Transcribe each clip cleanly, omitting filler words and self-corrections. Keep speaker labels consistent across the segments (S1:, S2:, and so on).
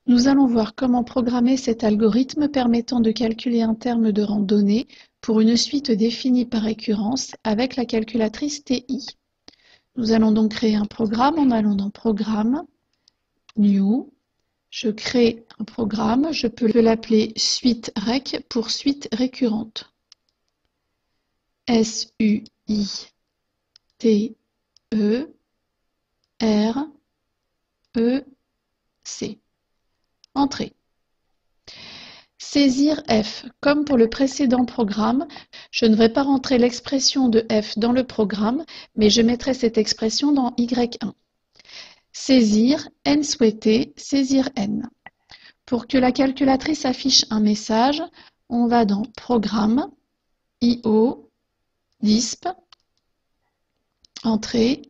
S1: Nous allons voir comment programmer cet algorithme permettant de calculer un terme de rang donné pour une suite définie par récurrence avec la calculatrice TI. Nous allons donc créer un programme en allant dans Programme, New. Je crée un programme, je peux l'appeler suite rec pour suite récurrente. S-U-I-T-E-R-E-C. Entrée. Saisir F. Comme pour le précédent programme, je ne vais pas rentrer l'expression de F dans le programme, mais je mettrai cette expression dans Y1. Saisir N souhaité, saisir N. Pour que la calculatrice affiche un message, on va dans Programme, IO, DISP, Entrée.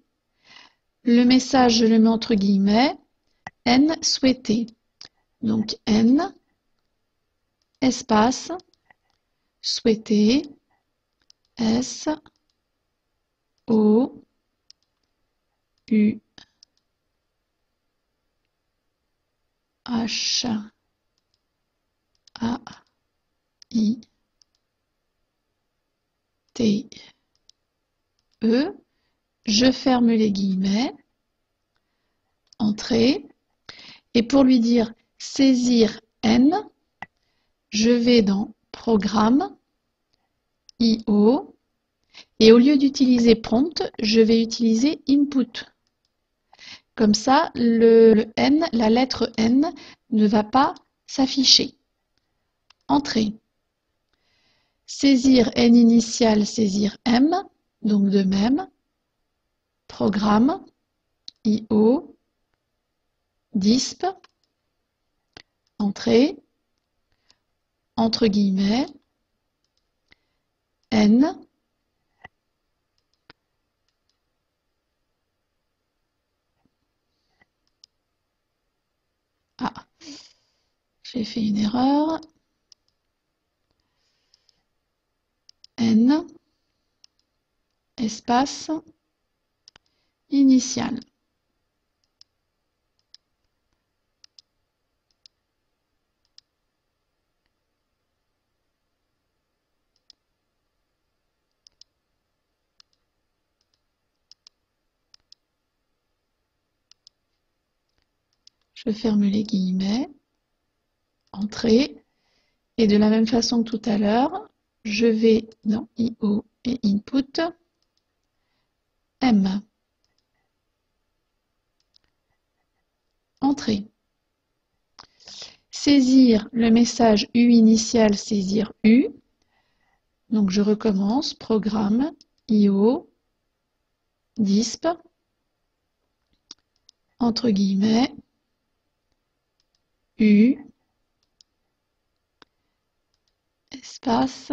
S1: Le message, je le mets entre guillemets, N souhaité. Donc N, espace, souhaité, S, O, U, H, A, I, T, E. Je ferme les guillemets. Entrée. Et pour lui dire saisir N, je vais dans Programme, IO, et au lieu d'utiliser Prompt, je vais utiliser Input. Comme ça, le N, la lettre N, ne va pas s'afficher. Entrée. Saisir N initial, saisir M, donc de même. Programme, IO, DISP, Entrée, entre guillemets, N, ah, j'ai fait une erreur, N, espace, initial. Je ferme les guillemets, Entrée, et de la même façon que tout à l'heure, je vais dans IO et Input, M. Entrée. Saisir le message U initial, saisir U. Donc je recommence, Programme, IO, DISP, entre guillemets, U, espace,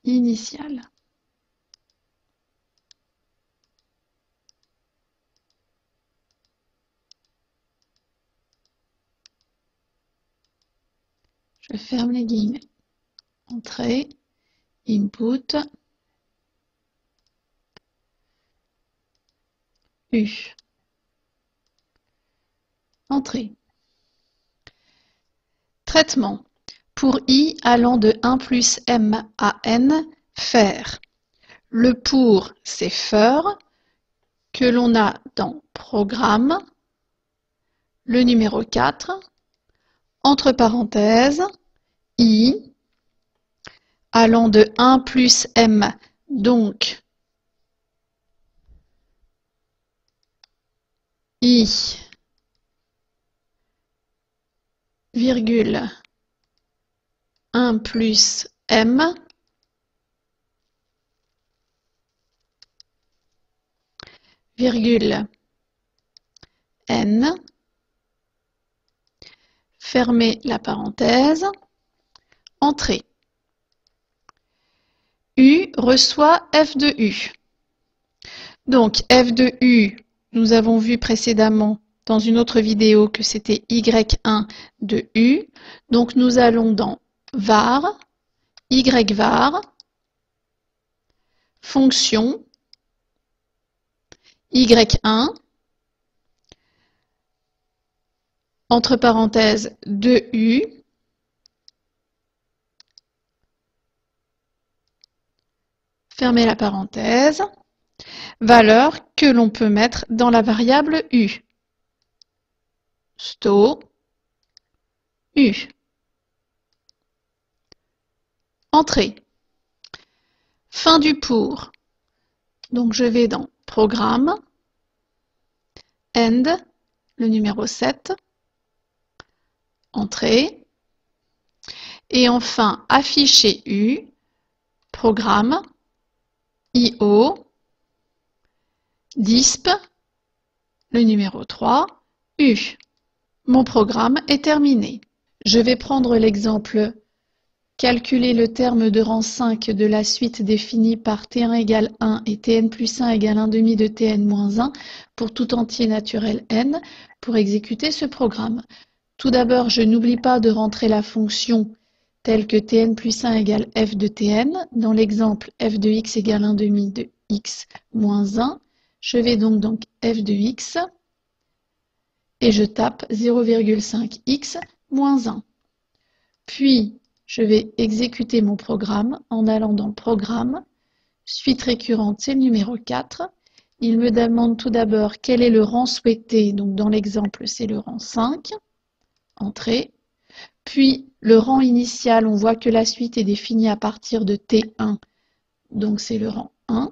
S1: initial. Je ferme les guillemets. Entrée, Input, U. Entrée. Traitement. Pour I allant de 1 plus M à N, faire. Le pour, c'est for, que l'on a dans Programme, le numéro 4, entre parenthèses, I, allant de 1 plus M, donc I, virgule, 1 plus M, virgule, N, fermez la parenthèse, entrée. U reçoit F de U. Donc F de U, nous avons vu précédemment dans une autre vidéo que c'était Y1 de U. Donc nous allons dans var, yvar, fonction, Y1, entre parenthèses 2U, fermez la parenthèse, valeur que l'on peut mettre dans la variable U. Sto U. Entrée. Fin du pour. Donc je vais dans Programme, End, le numéro 7, Entrée, et enfin Afficher U, Programme, IO, Disp, le numéro 3, U. Mon programme est terminé. Je vais prendre l'exemple calculer le terme de rang 5 de la suite définie par T1 égale 1 et Tn plus 1 égale 1 demi de Tn moins 1 pour tout entier naturel n pour exécuter ce programme. Tout d'abord, je n'oublie pas de rentrer la fonction telle que Tn plus 1 égale f de Tn. Dans l'exemple f de x égale 1 demi de x moins 1. Je vais donc f de x et je tape 0,5x moins 1. Puis, je vais exécuter mon programme en allant dans Programme, suite récurrente, c'est le numéro 4. Il me demande tout d'abord quel est le rang souhaité, donc dans l'exemple c'est le rang 5, Entrée. Puis le rang initial, on voit que la suite est définie à partir de T1, donc c'est le rang 1.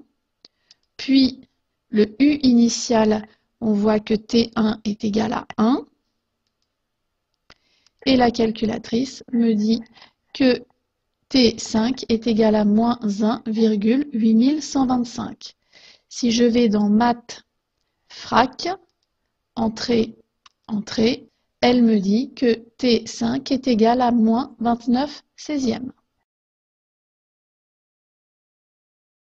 S1: Puis le U initial, on voit que T1 est égal à 1. Et la calculatrice me dit que T5 est égal à moins 1,8125. Si je vais dans Maths, Frac, Entrée, Entrée, elle me dit que T5 est égal à moins 29/16.